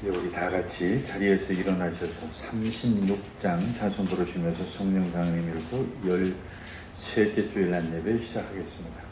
우리 다 같이 자리에서 일어나셔서 36장 찬송 부르시면서 성령 강림 일부 13째 주일 날 예배 시작하겠습니다.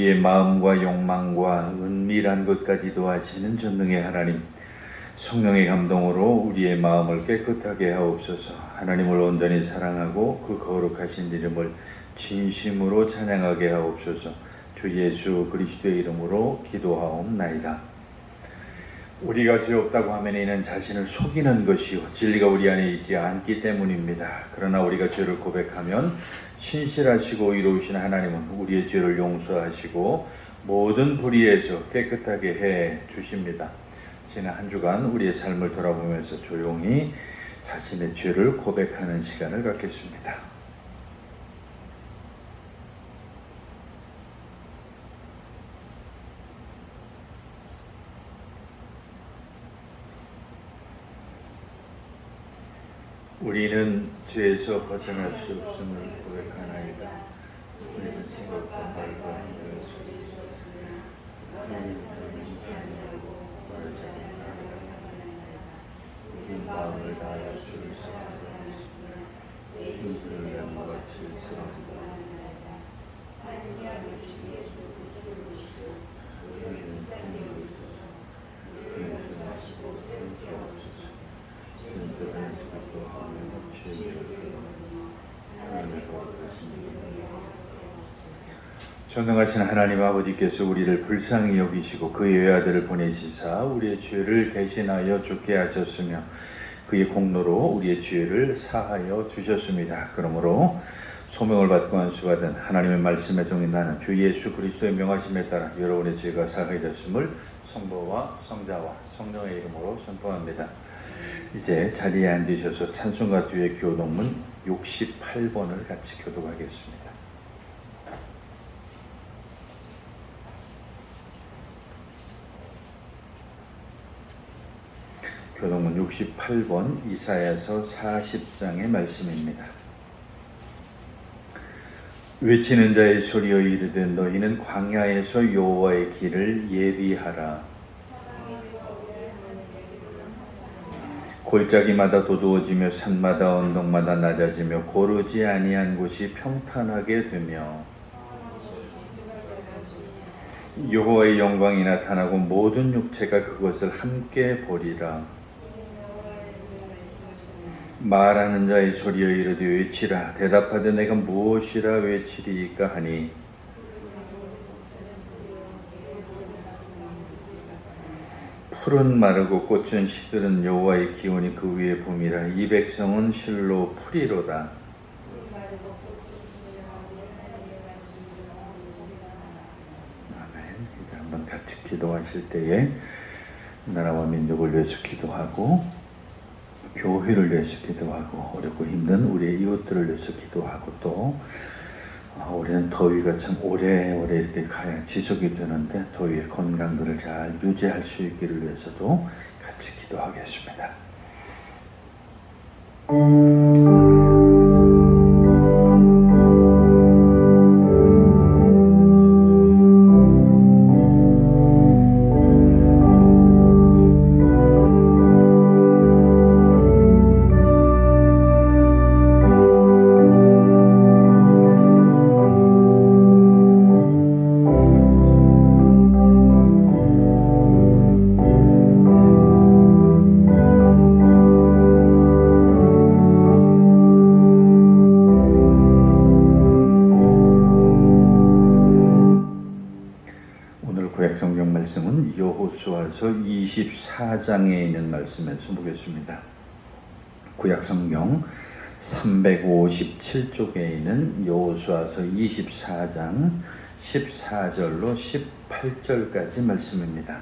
우리의 마음과 욕망과 은밀한 것까지도 아시는 전능의 하나님, 성령의 감동으로 우리의 마음을 깨끗하게 하옵소서. 하나님을 온전히 사랑하고 그 거룩하신 이름을 진심으로 찬양하게 하옵소서. 주 예수 그리스도의 이름으로 기도하옵나이다. 우리가 죄 없다고 하면 이는 자신을 속이는 것이요 진리가 우리 안에 있지 않기 때문입니다. 그러나 우리가 죄를 고백하면 신실하시고 의로우신 하나님은 우리의 죄를 용서하시고 모든 불의에서 깨끗하게 해 주십니다. 지난 한 주간 우리의 삶을 돌아보면서 조용히 자신의 죄를 고백하는 시간을 갖겠습니다. 우리는 죄에서 벗어날 수 없음을 고백하나이다. 우리는 생각과 말과 행동을 우리 마음을 다하여 주를 사랑하였으며 이웃을 양같이 사랑하였다. 우리는 생명을 있어서 그는 하시고 함께 없으소서. 전능하신 하나님 아버지께서 우리를 불쌍히 여기시고 그의 외아들을 보내시사 우리의 죄를 대신하여 죽게 하셨으며 그의 공로로 우리의 죄를 사하여 주셨습니다. 그러므로 소명을 받고 안수받은 하나님의 말씀의 종인 나는 주 예수 그리스도의 명하심에 따라 여러분의 죄가 사하여졌음을 성부와 성자와 성령의 이름으로 선포합니다. 이제 자리에 앉으셔서 찬송가 뒤의 교독문 68번을 같이 교독하겠습니다. 교동문 68번 이사야서 40장의 말씀입니다. 외치는 자의 소리여 이르되 너희는 광야에서 여호와의 길을 예비하라. 골짜기마다 도두어지며 산마다 언덕마다 낮아지며 고르지 아니한 곳이 평탄하게 되며 여호와의 영광이 나타나고 모든 육체가 그것을 함께 보리라. 말하는 자의 소리여 이르되 외치라. 대답하되 내가 무엇이라 외치리이까 하니 풀은 마르고 꽃은 시들은 여호와의 기온이 그 위에 봄이라. 이 백성은 실로 풀이로다. 아멘. 이제 한번 같이 기도하실 때에 나라와 민족을 위해서 기도하고 교회를 위해서 기도하고 어렵고 힘든 우리의 이웃들을 위해서 기도하고 또 우리는 더위가 참 오래오래 이렇게 가야 지속이 되는데 더위의 건강들을 잘 유지할 수 있기를 위해서도 같이 기도하겠습니다. 구약성경 말씀은 여호수아서 24장에 있는 말씀에서 보겠습니다. 구약성경 357쪽에 있는 여호수아서 24장 14절로 18절까지 말씀입니다.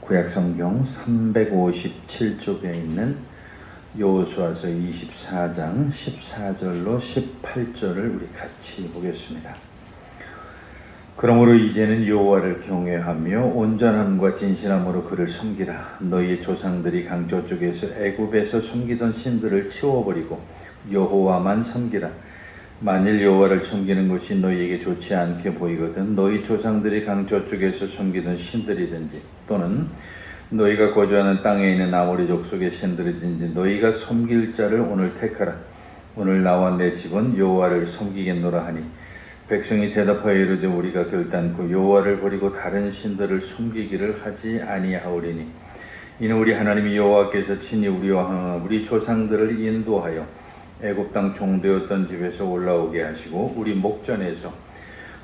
구약성경 357쪽에 있는 여호수아서 24장 14절로 18절을 우리 같이 보겠습니다. 그러므로 이제는 여호와를 경외하며 온전함과 진실함으로 그를 섬기라. 너희의 조상들이 강저 쪽에서 애굽에서 섬기던 신들을 치워버리고 여호와만 섬기라. 만일 여호와를 섬기는 것이 너희에게 좋지 않게 보이거든 너희 조상들이 강저 쪽에서 섬기던 신들이든지 또는 너희가 거주하는 땅에 있는 아모리 족속의 신들이든지 너희가 섬길 자를 오늘 택하라. 오늘 나와 내 집은 여호와를 섬기겠노라 하니 백성이 대답하여 이르되 우리가 결단코 여호와를 버리고 다른 신들을 섬기기를 하지 아니하오리니 이는 우리 하나님이 여호와께서 친히 우리와 우리 조상들을 인도하여 애굽 땅 종되었던 집에서 올라오게 하시고 우리 목전에서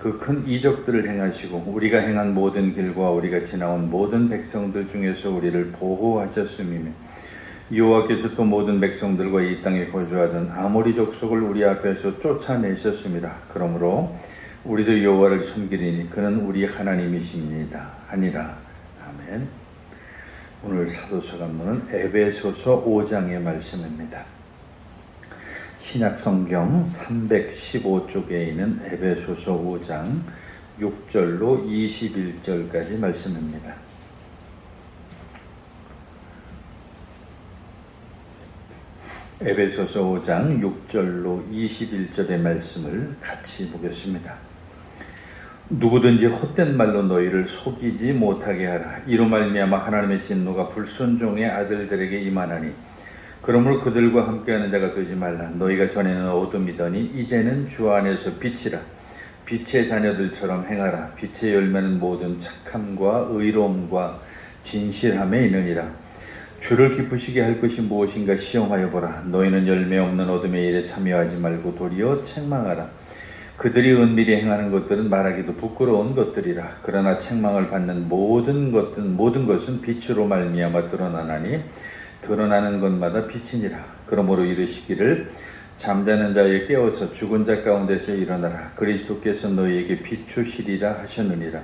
그 큰 이적들을 행하시고 우리가 행한 모든 길과 우리가 지나온 모든 백성들 중에서 우리를 보호하셨음이며 여호와께서 또 모든 백성들과 이 땅에 거주하던 아모리 족속을 우리 앞에서 쫓아내셨습니다. 그러므로 우리도 여호와를 섬기리니 그는 우리 하나님이십니다 하니라. 아멘. 오늘 사도서 간문은 에베소서 5장의 말씀입니다. 신약성경 315쪽에 있는 에베소서 5장 6절로 21절까지 말씀입니다. 에베소서 5장 6절로 21절의 말씀을 같이 보겠습니다. 누구든지 헛된 말로 너희를 속이지 못하게 하라. 이로 말미암아 하나님의 진노가 불순종의 아들들에게 임하나니 그러므로 그들과 함께하는 자가 되지 말라. 너희가 전에는 어둠이더니 이제는 주 안에서 빛이라. 빛의 자녀들처럼 행하라. 빛의 열매는 모든 착함과 의로움과 진실함에 있느니라. 주를 기쁘시게 할 것이 무엇인가 시험하여 보라. 너희는 열매 없는 어둠의 일에 참여하지 말고 도리어 책망하라. 그들이 은밀히 행하는 것들은 말하기도 부끄러운 것들이라. 그러나 책망을 받는 모든 것은 빛으로 말미암아 드러나나니 드러나는 것마다 빛이니라. 그러므로 이르시기를 잠자는 자에 깨어서 죽은 자 가운데서 일어나라. 그리스도께서 너희에게 비추시리라 하셨느니라.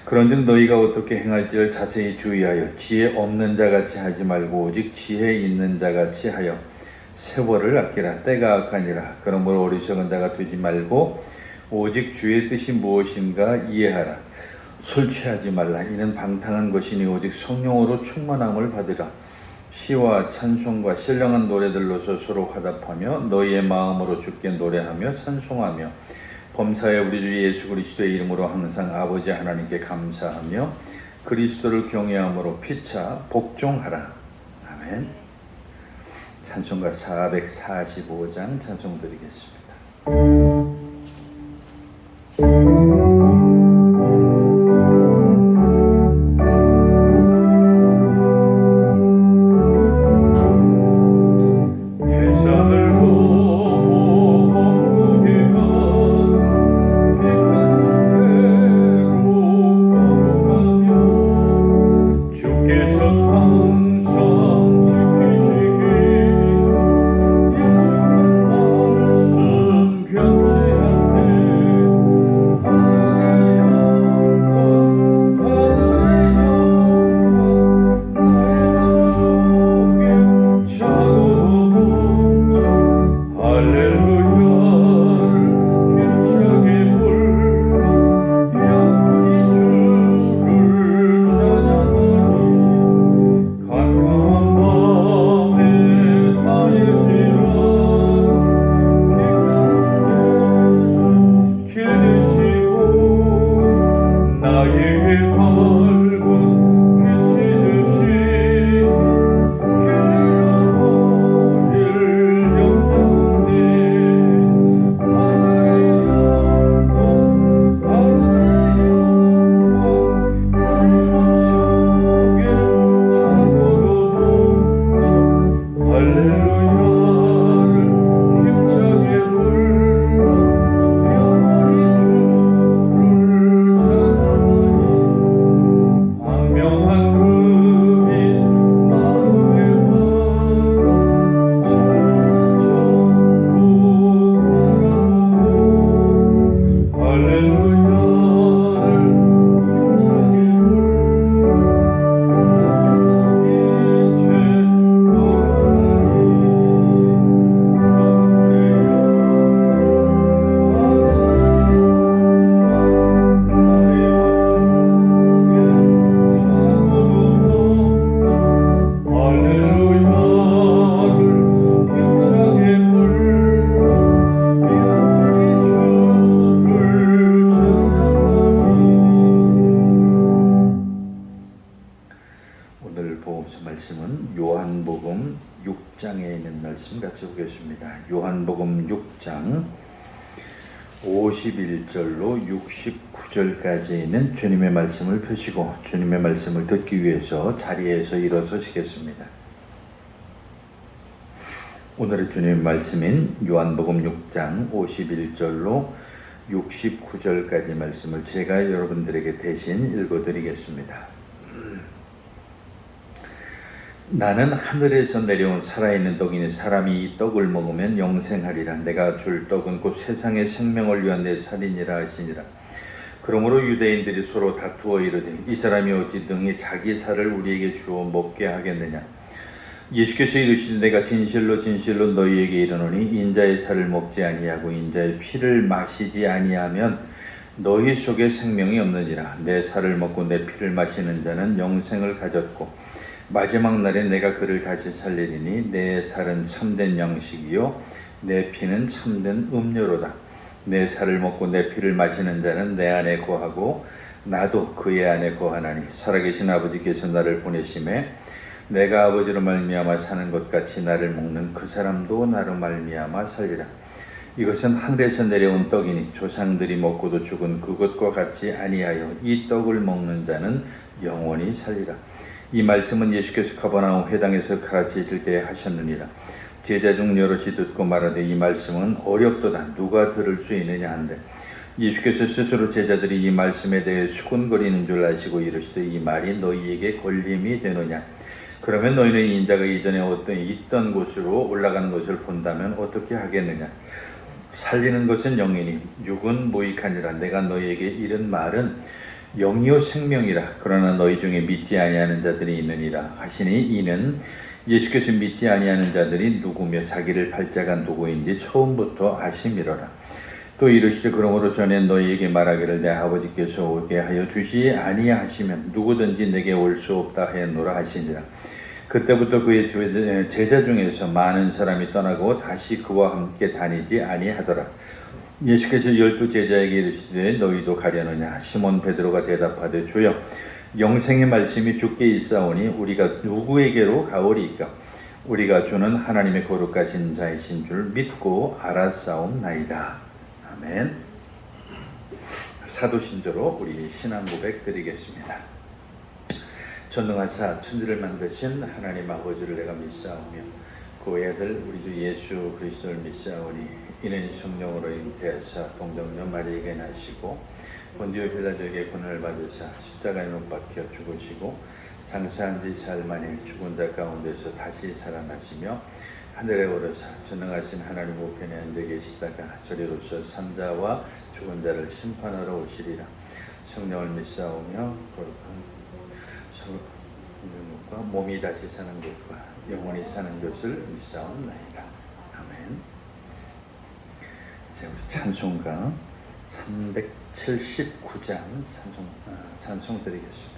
그런즉 너희가 어떻게 행할지를 자세히 주의하여 지혜 없는 자같이 하지 말고 오직 지혜 있는 자같이 하여 세월을 아끼라. 때가 악하니라. 그러므로 어리석은 자가 되지 말고 오직 주의 뜻이 무엇인가 이해하라. 술 취하지 말라. 이는 방탕한 것이니 오직 성령으로 충만함을 받으라. 시와 찬송과 신령한 노래들로서 서로 화답하며 너희의 마음으로 주께 노래하며 찬송하며 범사에 우리 주 예수 그리스도의 이름으로 항상 아버지 하나님께 감사하며 그리스도를 경외함으로 피차 복종하라. 아멘. 찬송가 445장 찬송 드리겠습니다. 말씀은 요한복음 6장에 있는 말씀 같이 보겠습니다. 요한복음 6장 51절로 69절까지 있는 주님의 말씀을 펴시고 주님의 말씀을 듣기 위해서 자리에서 일어서시겠습니다. 오늘의 주님의 말씀인 요한복음 6장 51절로 69절까지 말씀을 제가 여러분들에게 대신 읽어드리겠습니다. 나는 하늘에서 내려온 살아있는 떡이니 사람이 이 떡을 먹으면 영생하리라. 내가 줄 떡은 곧 세상의 생명을 위한 내 살이니라 하시니라. 그러므로 유대인들이 서로 다투어 이르되 이 사람이 어찌 능히 자기 살을 우리에게 주어 먹게 하겠느냐. 예수께서 이르시되 내가 진실로 진실로 너희에게 이르노니 인자의 살을 먹지 아니하고 인자의 피를 마시지 아니하면 너희 속에 생명이 없느니라. 내 살을 먹고 내 피를 마시는 자는 영생을 가졌고 마지막 날에 내가 그를 다시 살리리니 내 살은 참된 양식이요 내 피는 참된 음료로다. 내 살을 먹고 내 피를 마시는 자는 내 안에 거하고 나도 그의 안에 거하나니 살아계신 아버지께서 나를 보내심에 내가 아버지로 말미암아 사는 것 같이 나를 먹는 그 사람도 나로 말미암아 살리라. 이것은 하늘에서 내려온 떡이니 조상들이 먹고도 죽은 그것과 같이 아니하여 이 떡을 먹는 자는 영원히 살리라. 이 말씀은 예수께서 가버나움 회당에서 가르치실 때에 하셨느니라. 제자 중 여럿이 듣고 말하되 이 말씀은 어렵도다. 누가 들을 수 있느냐 한데 예수께서 스스로 제자들이 이 말씀에 대해 수군거리는 줄 아시고 이르시되 이 말이 너희에게 걸림이 되느냐. 그러면 너희는 인자가 이전에 어떤 있던 곳으로 올라가는 것을 본다면 어떻게 하겠느냐. 살리는 것은 영이니 육은 무익하니라. 내가 너희에게 이른 말은 영이요 생명이라. 그러나 너희 중에 믿지 아니하는 자들이 있느니라 하시니 이는 예수께서 믿지 아니하는 자들이 누구며 자기를 팔자가 누구인지 처음부터 아심이로라. 또 이르시되 그러므로 전에 너희에게 말하기를 내 아버지께서 오게 하여 주시 아니하시면 누구든지 내게 올 수 없다 하였노라 하시니라. 그때부터 그의 제자 중에서 많은 사람이 떠나고 다시 그와 함께 다니지 아니하더라. 예수께서 열두 제자에게 이르시되 너희도 가려느냐? 시몬 베드로가 대답하되 주여 영생의 말씀이 주께 있사오니 우리가 누구에게로 가오리이까? 우리가 주는 하나님의 거룩하신 자이신 줄 믿고 알았사옵나이다. 아멘. 사도신조로 우리 신앙 고백 드리겠습니다. 전능하사 천지를 만드신 하나님 아버지를 내가 믿사오며 그 외아들 우리 주 예수 그리스도를 믿사오니 이는 성령으로 잉태하사 동정녀 마리아에게 나시고 본디오 빌라도에게 고난을 받으사 십자가에 못 박혀 죽으시고 장사한 지 사흘 만에 죽은 자 가운데서 다시 살아나시며 하늘에 오르사 전능하신 하나님 우편에 앉아 계시다가 저리로서 산자와 죽은 자를 심판하러 오시리라. 성령을 믿사오며 거룩한 성령과 몸이 다시 사는 것과 영원히 사는 것을 믿사옵나이다. 아멘. 자, 우리 찬송가 379장 찬송 드리겠습니다.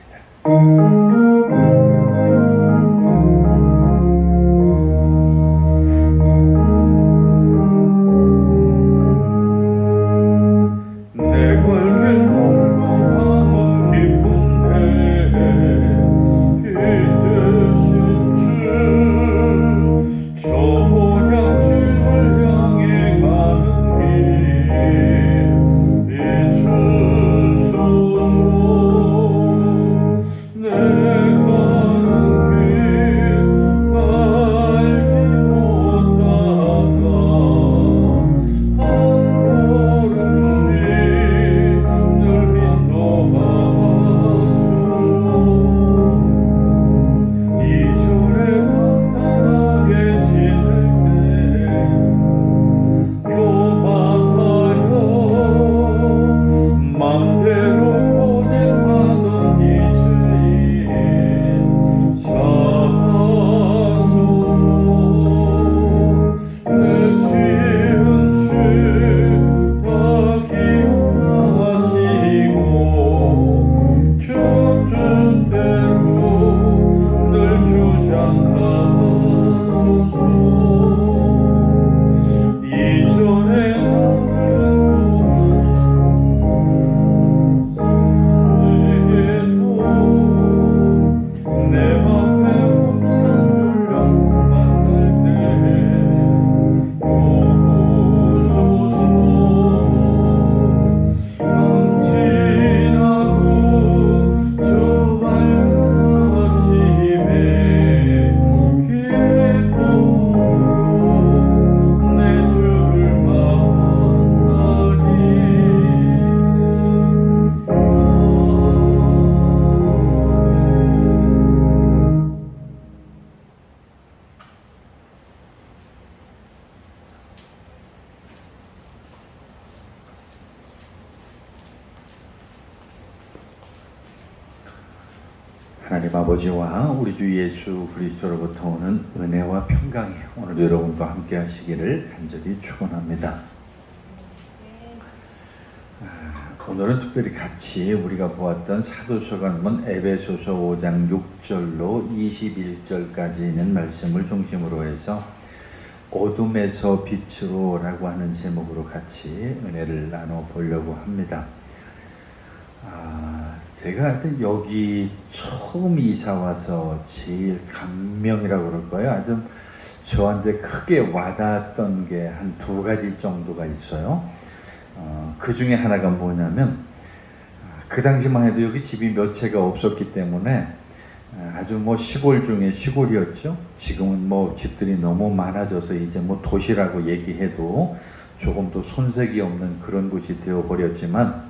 하나님 아버지와 우리 주 예수 그리스도로부터 오는 은혜와 평강이 오늘 여러분과 함께 하시기를 간절히 축원합니다. 오늘은 특별히 같이 우리가 보았던 사도서관문 에베소서 5장 6절로 21절까지 있는 말씀을 중심으로 해서 어둠에서 빛으로 라고 하는 제목으로 같이 은혜를 나눠보려고 합니다. 제가 하여튼 여기 처음 이사와서 제일 감명이라고 그럴까요? 아주 저한테 크게 와닿았던 게 한 두 가지 정도가 있어요. 그 중에 하나가 뭐냐면 그 당시만 해도 여기 집이 몇 채가 없었기 때문에 아주 뭐 시골 중에 시골이었죠. 지금은 뭐 집들이 너무 많아져서 이제 뭐 도시라고 얘기해도 조금 더 손색이 없는 그런 곳이 되어버렸지만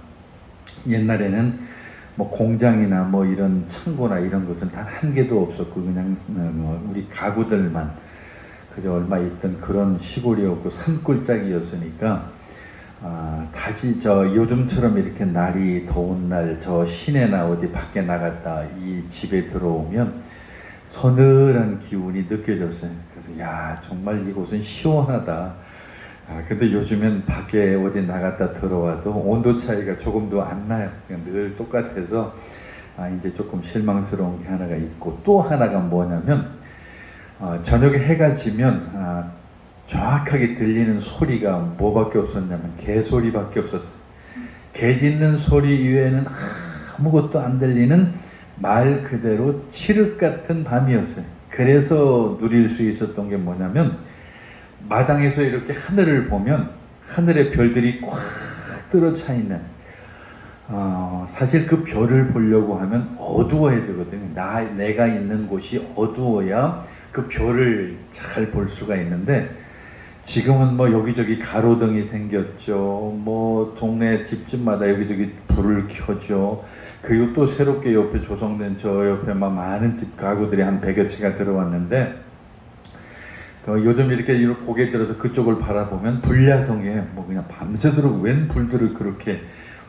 옛날에는 뭐 공장이나 뭐 이런 창고나 이런 것은 단 한 개도 없었고 그냥 우리 가구들만 그저 얼마 있던 그런 시골이었고 산골짜기였으니까 다시 저 요즘처럼 이렇게 날이 더운 날 저 시내나 어디 밖에 나갔다 이 집에 들어오면 서늘한 기운이 느껴졌어요. 그래서 야 정말 이곳은 시원하다. 근데 요즘엔 밖에 어디 나갔다 들어와도 온도 차이가 조금도 안 나요. 그냥 늘 똑같아서 이제 조금 실망스러운 게 하나가 있고, 또 하나가 뭐냐면 저녁에 해가 지면 정확하게 들리는 소리가 뭐밖에 없었냐면 개소리밖에 없었어요. 개 짖는 소리 이외에는 아무것도 안 들리는 말 그대로 칠흑 같은 밤이었어요. 그래서 누릴 수 있었던 게 뭐냐면, 마당에서 이렇게 하늘을 보면 하늘에 별들이 꽉 들어차 있는, 사실 그 별을 보려고 하면 어두워야 되거든요. 내가 있는 곳이 어두워야 그 별을 잘 볼 수가 있는데, 지금은 뭐 여기저기 가로등이 생겼죠. 뭐 동네 집집마다 여기저기 불을 켜죠. 그리고 또 새롭게 옆에 조성된 저 옆에만 많은 집 가구들이 한 100여 채가 들어왔는데, 요즘 이렇게 고개 들어서 그쪽을 바라보면 불야성이에요. 뭐 그냥 밤새도록 웬 불들을 그렇게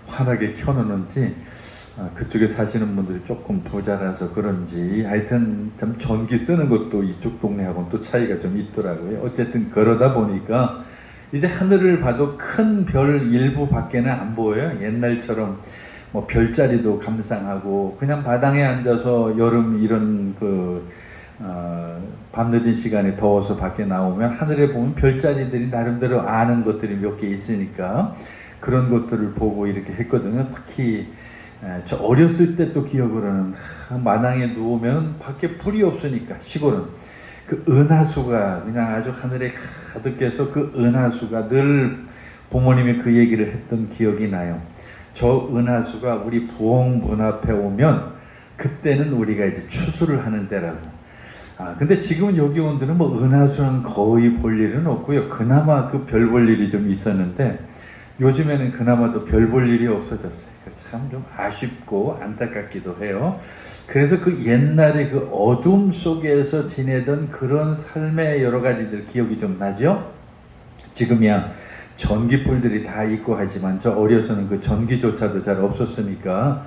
환하게 켜놓는지, 그쪽에 사시는 분들이 조금 부자라서 그런지 하여튼 참 전기 쓰는 것도 이쪽 동네하고는 또 차이가 좀 있더라고요. 어쨌든 그러다 보니까 이제 하늘을 봐도 큰 별 일부 밖에는 안 보여요. 옛날처럼 뭐 별자리도 감상하고, 그냥 바닥에 앉아서 여름 이런 밤늦은 시간에 더워서 밖에 나오면 하늘에 보면 별자리들이 나름대로 아는 것들이 몇 개 있으니까 그런 것들을 보고 이렇게 했거든요. 특히 저 어렸을 때 또 기억으로는 마당에 누우면 밖에 불이 없으니까, 시골은 그 은하수가 그냥 아주 하늘에 가득해서 그 은하수가 늘 부모님이 그 얘기를 했던 기억이 나요. 저 은하수가 우리 부엌 문 앞에 오면 그때는 우리가 이제 추수를 하는 때라고. 근데 지금은 여기 온들은 뭐 은하수는 거의 볼 일은 없고요. 그나마 그 별 볼 일이 좀 있었는데 요즘에는 그나마도 별 볼 일이 없어졌어요. 참 좀 아쉽고 안타깝기도 해요. 그래서 그 옛날에 그 어둠 속에서 지내던 그런 삶의 여러 가지들 기억이 좀 나죠? 지금이야 전기불들이 다 있고 하지만 저 어려서는 그 전기조차도 잘 없었으니까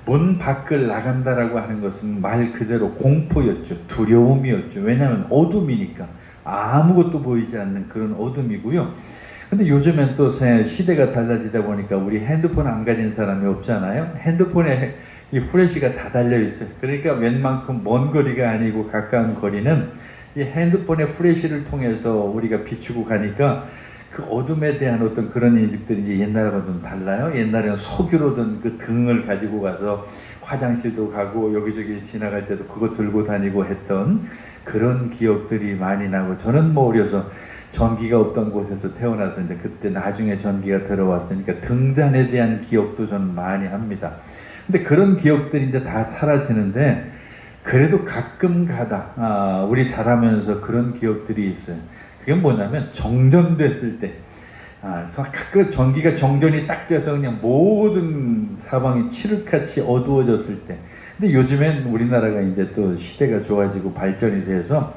문 밖을 나간다라고 하는 것은 말 그대로 공포였죠. 두려움이었죠. 왜냐하면 어둠이니까 아무것도 보이지 않는 그런 어둠이고요. 근데 요즘엔 또 시대가 달라지다 보니까 우리 핸드폰 안 가진 사람이 없잖아요. 핸드폰에 이 후레쉬가 다 달려 있어요. 그러니까 웬만큼 먼 거리가 아니고 가까운 거리는 이 핸드폰의 후레쉬를 통해서 우리가 비추고 가니까 그 어둠에 대한 어떤 그런 인식들이 이제 옛날하고는 좀 달라요. 옛날에는 석유로 든 그 등을 가지고 가서 화장실도 가고 여기저기 지나갈 때도 그거 들고 다니고 했던 그런 기억들이 많이 나고, 저는 뭐 어려서 전기가 없던 곳에서 태어나서 이제 그때 나중에 전기가 들어왔으니까 등잔에 대한 기억도 저는 많이 합니다. 근데 그런 기억들이 이제 다 사라지는데, 그래도 가끔 가다 우리 자라면서 그런 기억들이 있어요. 그게 뭐냐면 정전됐을 때, 가끔 전기가 정전이 딱 돼서 그냥 모든 사방이 칠흑같이 어두워졌을 때. 근데 요즘엔 우리나라가 이제 또 시대가 좋아지고 발전이 돼서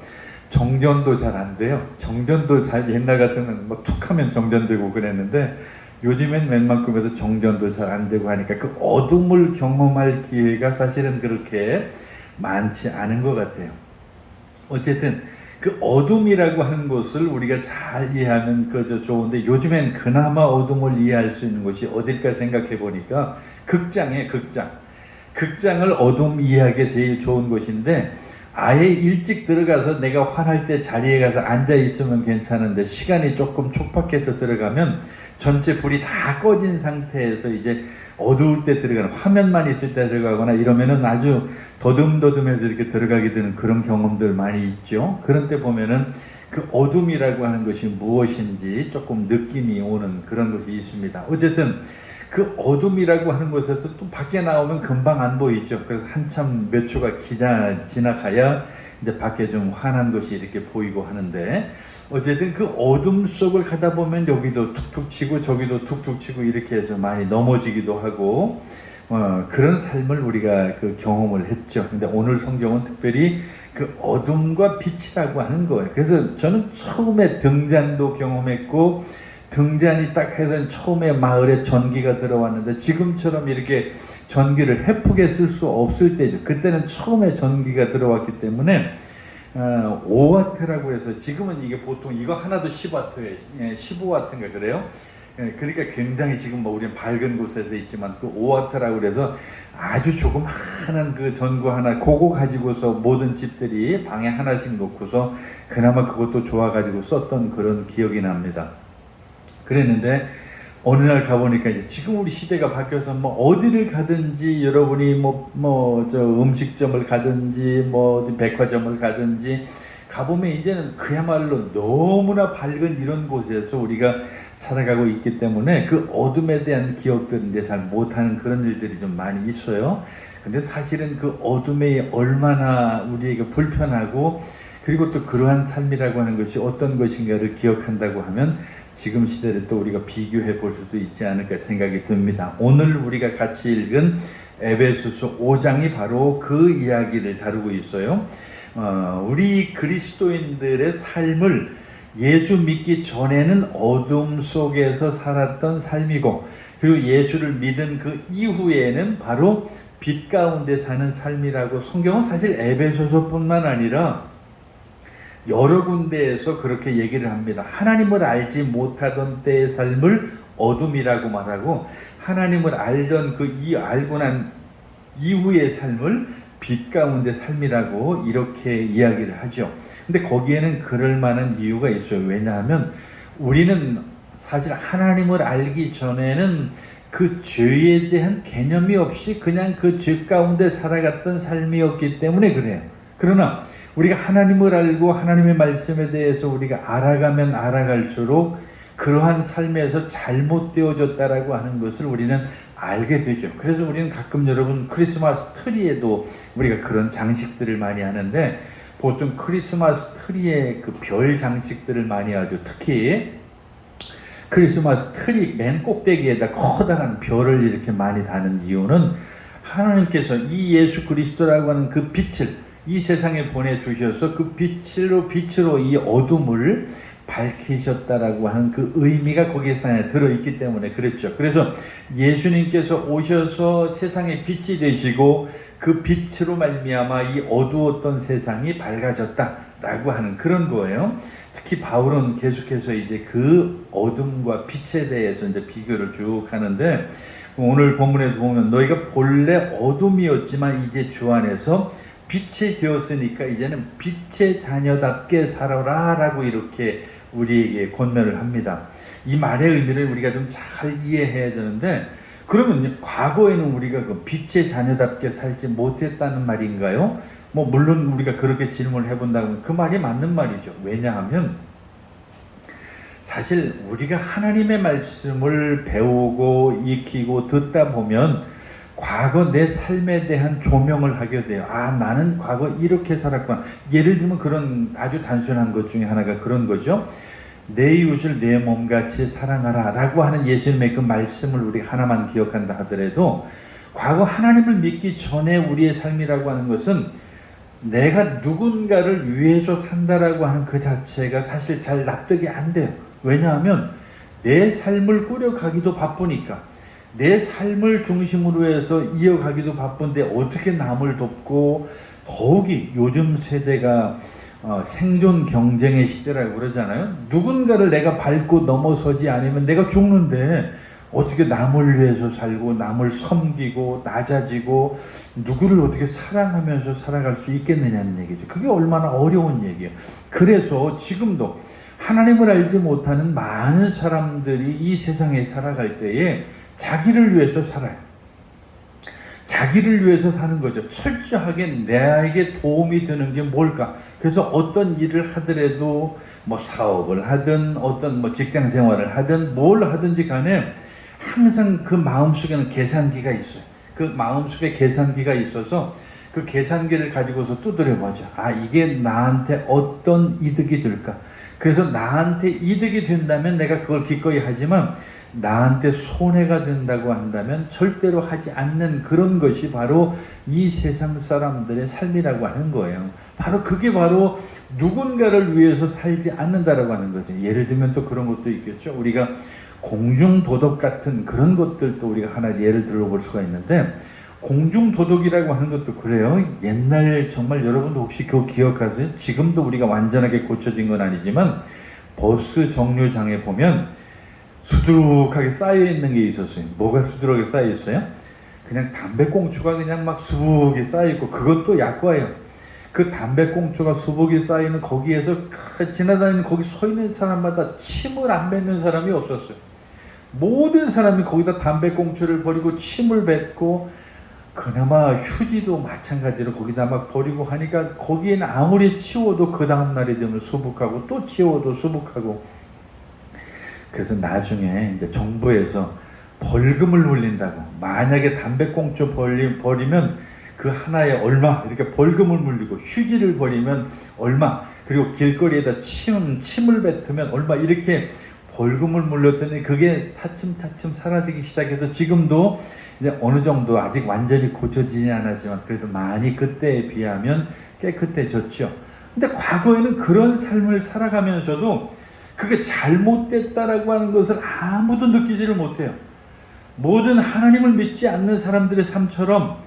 정전도 잘 안 돼요. 정전도 잘, 옛날 같으면 막 툭하면 정전되고 그랬는데 요즘엔 웬만큼에도 정전도 잘 안 되고 하니까 그 어둠을 경험할 기회가 사실은 그렇게 많지 않은 것 같아요. 어쨌든 그 어둠이라고 하는 것을 우리가 잘 이해하면 그저 좋은데, 요즘엔 그나마 어둠을 이해할 수 있는 것이 어딜까 생각해 보니까 극장이에요. 극장을 어둠 이해하기에 제일 좋은 곳인데, 아예 일찍 들어가서 내가 화날 때 자리에 가서 앉아 있으면 괜찮은데 시간이 조금 촉박해서 들어가면 전체 불이 다 꺼진 상태에서 이제 어두울 때 들어가는, 화면만 있을 때 들어가거나 이러면은 아주 더듬더듬해서 이렇게 들어가게 되는 그런 경험들 많이 있죠. 그런 때 보면은 그 어둠이라고 하는 것이 무엇인지 조금 느낌이 오는 그런 것이 있습니다. 어쨌든 그 어둠이라고 하는 곳에서 또 밖에 나오면 금방 안 보이죠. 그래서 한참 몇 초가 지나가야 이제 밖에 좀 환한 것이 이렇게 보이고 하는데, 어쨌든 그 어둠 속을 가다 보면 여기도 툭툭 치고 저기도 툭툭 치고 이렇게 해서 많이 넘어지기도 하고, 그런 삶을 우리가 그 경험을 했죠. 근데 오늘 성경은 특별히 그 어둠과 빛이라고 하는 거예요. 그래서 저는 처음에 등잔도 경험했고, 등잔이 딱 해서 처음에 마을에 전기가 들어왔는데, 지금처럼 이렇게 전기를 헤프게 쓸 수 없을 때죠. 그때는 처음에 전기가 들어왔기 때문에 5와트라고 해서 지금은 이게 보통 이거 하나도 10와트에 15와트인가 그래요. 그러니까 굉장히 지금 뭐 우리는 밝은 곳에서 있지만 그 5와트라고 그래서 아주 조그마한 그 전구 하나 그거 가지고서 모든 집들이 방에 하나씩 놓고서 그나마 그것도 좋아가지고 썼던 그런 기억이 납니다. 그랬는데 어느 날 가보니까 이제 지금 우리 시대가 바뀌어서 뭐 어디를 가든지 여러분이 저 음식점을 가든지 뭐 백화점을 가든지 가보면 이제는 그야말로 너무나 밝은 이런 곳에서 우리가 살아가고 있기 때문에 그 어둠에 대한 기억들은 이제 잘 못하는 그런 일들이 좀 많이 있어요. 근데 사실은 그 어둠이 얼마나 우리에게 불편하고 그리고 또 그러한 삶이라고 하는 것이 어떤 것인가를 기억한다고 하면 지금 시대를 또 우리가 비교해 볼 수도 있지 않을까 생각이 듭니다. 오늘 우리가 같이 읽은 에베소서 5장이 바로 그 이야기를 다루고 있어요. 우리 그리스도인들의 삶을 예수 믿기 전에는 어둠 속에서 살았던 삶이고 그리고 예수를 믿은 그 이후에는 바로 빛 가운데 사는 삶이라고 성경은 사실 에베소서뿐만 아니라 여러 군데에서 그렇게 얘기를 합니다. 하나님을 알지 못하던 때의 삶을 어둠이라고 말하고 하나님을 알던 알고 난 이후의 삶을 빛 가운데 삶이라고 이렇게 이야기를 하죠. 근데 거기에는 그럴 만한 이유가 있어요. 왜냐하면 우리는 사실 하나님을 알기 전에는 그 죄에 대한 개념이 없이 그냥 그 죄 가운데 살아갔던 삶이었기 때문에 그래요. 그러나 우리가 하나님을 알고 하나님의 말씀에 대해서 우리가 알아가면 알아갈수록 그러한 삶에서 잘못되어졌다라고 하는 것을 우리는 알게 되죠. 그래서 우리는 가끔 여러분 크리스마스 트리에도 우리가 그런 장식들을 많이 하는데 보통 크리스마스 트리에 그 별 장식들을 많이 하죠. 특히 크리스마스 트리 맨 꼭대기에다 커다란 별을 이렇게 많이 다는 이유는 하나님께서 이 예수 그리스도라고 하는 그 빛을 이 세상에 보내주셔서 그 빛으로 이 어둠을 밝히셨다라고 하는 그 의미가 거기에 들어있기 때문에 그랬죠. 그래서 예수님께서 오셔서 세상의 빛이 되시고 그 빛으로 말미암아 이 어두웠던 세상이 밝아졌다라고 하는 그런 거예요. 특히 바울은 계속해서 이제 그 어둠과 빛에 대해서 이제 비교를 쭉 하는데 오늘 본문에도 보면 너희가 본래 어둠이었지만 이제 주 안에서 빛이 되었으니까 이제는 빛의 자녀답게 살아라 라고 이렇게 우리에게 권면을 합니다. 이 말의 의미를 우리가 좀 잘 이해해야 되는데 그러면 과거에는 우리가 그 빛의 자녀답게 살지 못했다는 말인가요? 물론 우리가 그렇게 질문을 해본다면 그 말이 맞는 말이죠. 왜냐하면 사실 우리가 하나님의 말씀을 배우고 익히고 듣다 보면 과거 내 삶에 대한 조명을 하게 돼요. 나는 과거 이렇게 살았구나. 예를 들면 그런 아주 단순한 것 중에 하나가 그런 거죠. 내 이웃을 내 몸같이 사랑하라 라고 하는 예수님의 그 말씀을 우리 하나만 기억한다 하더라도 과거 하나님을 믿기 전에 우리의 삶이라고 하는 것은 내가 누군가를 위해서 산다라고 하는 그 자체가 사실 잘 납득이 안 돼요. 왜냐하면 내 삶을 꾸려가기도 바쁘니까 내 삶을 중심으로 해서 이어가기도 바쁜데 어떻게 남을 돕고 더욱이 요즘 세대가 생존 경쟁의 시대라고 그러잖아요. 누군가를 내가 밟고 넘어서지 않으면 내가 죽는데 어떻게 남을 위해서 살고 남을 섬기고 낮아지고 누구를 어떻게 사랑하면서 살아갈 수 있겠느냐는 얘기죠. 그게 얼마나 어려운 얘기예요. 그래서 지금도 하나님을 알지 못하는 많은 사람들이 이 세상에 살아갈 때에 자기를 위해서 살아요. 자기를 위해서 사는 거죠. 철저하게 나에게 도움이 되는 게 뭘까? 그래서 어떤 일을 하더라도 사업을 하든 어떤 직장 생활을 하든 뭘 하든지 간에 항상 그 마음속에는 계산기가 있어요. 그 마음속에 계산기가 있어서 그 계산기를 가지고서 두드려보죠. 이게 나한테 어떤 이득이 될까? 그래서 나한테 이득이 된다면 내가 그걸 기꺼이 하지만 나한테 손해가 된다고 한다면 절대로 하지 않는 그런 것이 바로 이 세상 사람들의 삶이라고 하는 거예요. 그게 바로 누군가를 위해서 살지 않는다라고 하는 거죠. 예를 들면 또 그런 것도 있겠죠. 우리가 공중도덕 같은 그런 것들도 우리가 하나 예를 들어볼 수가 있는데 공중도덕이라고 하는 것도 그래요. 옛날 정말 여러분도 혹시 그거 기억하세요? 지금도 우리가 완전하게 고쳐진 건 아니지만 버스 정류장에 보면 수두룩하게 쌓여있는 게 있었어요. 뭐가 수두룩하게 쌓여있어요? 그냥 담배꽁초가 그냥 막 수북이 쌓여있고, 그것도 약과예요. 그 담배꽁초가 수북이 쌓이는 거기에서 지나다니는 거기 서 있는 사람마다 침을 안 뱉는 사람이 없었어요. 모든 사람이 거기다 담배꽁초를 버리고 침을 뱉고, 그나마 휴지도 마찬가지로 거기다 막 버리고 하니까 거기에는 아무리 치워도 그 다음날이 되면 수북하고 또 치워도 수북하고. 그래서 나중에 이제 정부에서 벌금을 물린다고, 만약에 담배꽁초 버리면 그 하나에 얼마 이렇게 벌금을 물리고, 휴지를 버리면 얼마, 그리고 길거리에다 침을 뱉으면 얼마, 이렇게 벌금을 물렸더니 그게 차츰차츰 사라지기 시작해서 지금도 이제 어느 정도 아직 완전히 고쳐지지 않았지만 그래도 많이 그때에 비하면 깨끗해졌죠. 근데 과거에는 그런 삶을 살아가면서도 그게 잘못됐다라고 하는 것을 아무도 느끼지를 못해요. 모든 하나님을 믿지 않는 사람들의 삶처럼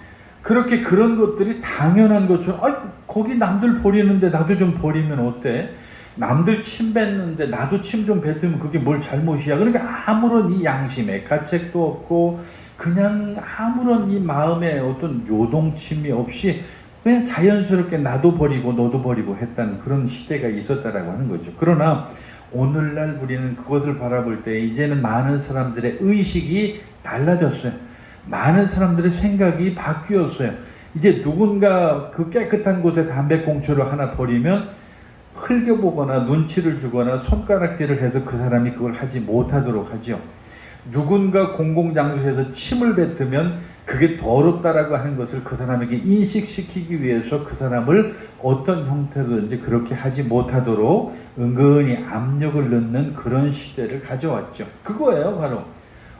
그렇게 그런 것들이 당연한 것처럼, 거기 남들 버리는데 나도 좀 버리면 어때? 남들 침 뱉는데 나도 침 좀 뱉으면 그게 뭘 잘못이야? 그러니까 아무런 이 양심에 가책도 없고 그냥 아무런 이 마음에 어떤 요동침이 없이 그냥 자연스럽게 나도 버리고 너도 버리고 했다는 그런 시대가 있었다라고 하는 거죠. 그러나 오늘날 우리는 그것을 바라볼 때 이제는 많은 사람들의 의식이 달라졌어요. 많은 사람들의 생각이 바뀌었어요. 이제 누군가 그 깨끗한 곳에 담배꽁초를 하나 버리면 흘겨보거나 눈치를 주거나 손가락질을 해서 그 사람이 그걸 하지 못하도록 하죠. 누군가 공공장소에서 침을 뱉으면 그게 더럽다라고 하는 것을 그 사람에게 인식시키기 위해서 그 사람을 어떤 형태로든지 그렇게 하지 못하도록 은근히 압력을 넣는 그런 시대를 가져왔죠. 그거예요, 바로.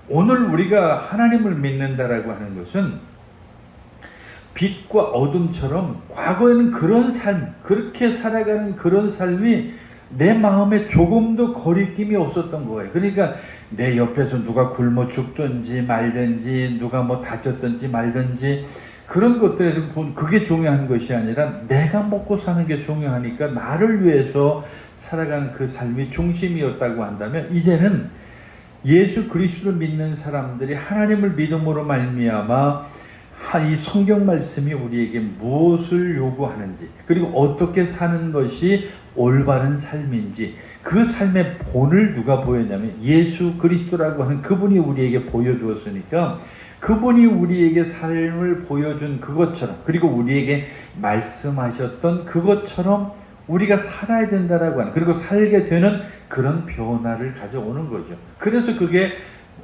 오늘 우리가 하나님을 믿는다라고 하는 것은 빛과 어둠처럼 과거에는 그런 삶, 그렇게 살아가는 그런 삶이 내 마음에 조금도 거리낌이 없었던 거예요. 그러니까 내 옆에서 누가 굶어 죽든지 말든지 누가 뭐 다쳤든지 말든지 그런 것들에서 그게 중요한 것이 아니라 내가 먹고 사는 게 중요하니까 나를 위해서 살아가는 그 삶이 중심이었다고 한다면, 이제는 예수 그리스도를 믿는 사람들이 하나님을 믿음으로 말미암아 이 성경 말씀이 우리에게 무엇을 요구하는지, 그리고 어떻게 사는 것이 올바른 삶인지, 그 삶의 본을 누가 보였냐면 예수 그리스도라고 하는 그분이 우리에게 보여주었으니까, 그분이 우리에게 삶을 보여준 그것처럼, 그리고 우리에게 말씀하셨던 그것처럼 우리가 살아야 된다라고 하는, 그리고 살게 되는 그런 변화를 가져오는 거죠. 그래서 그게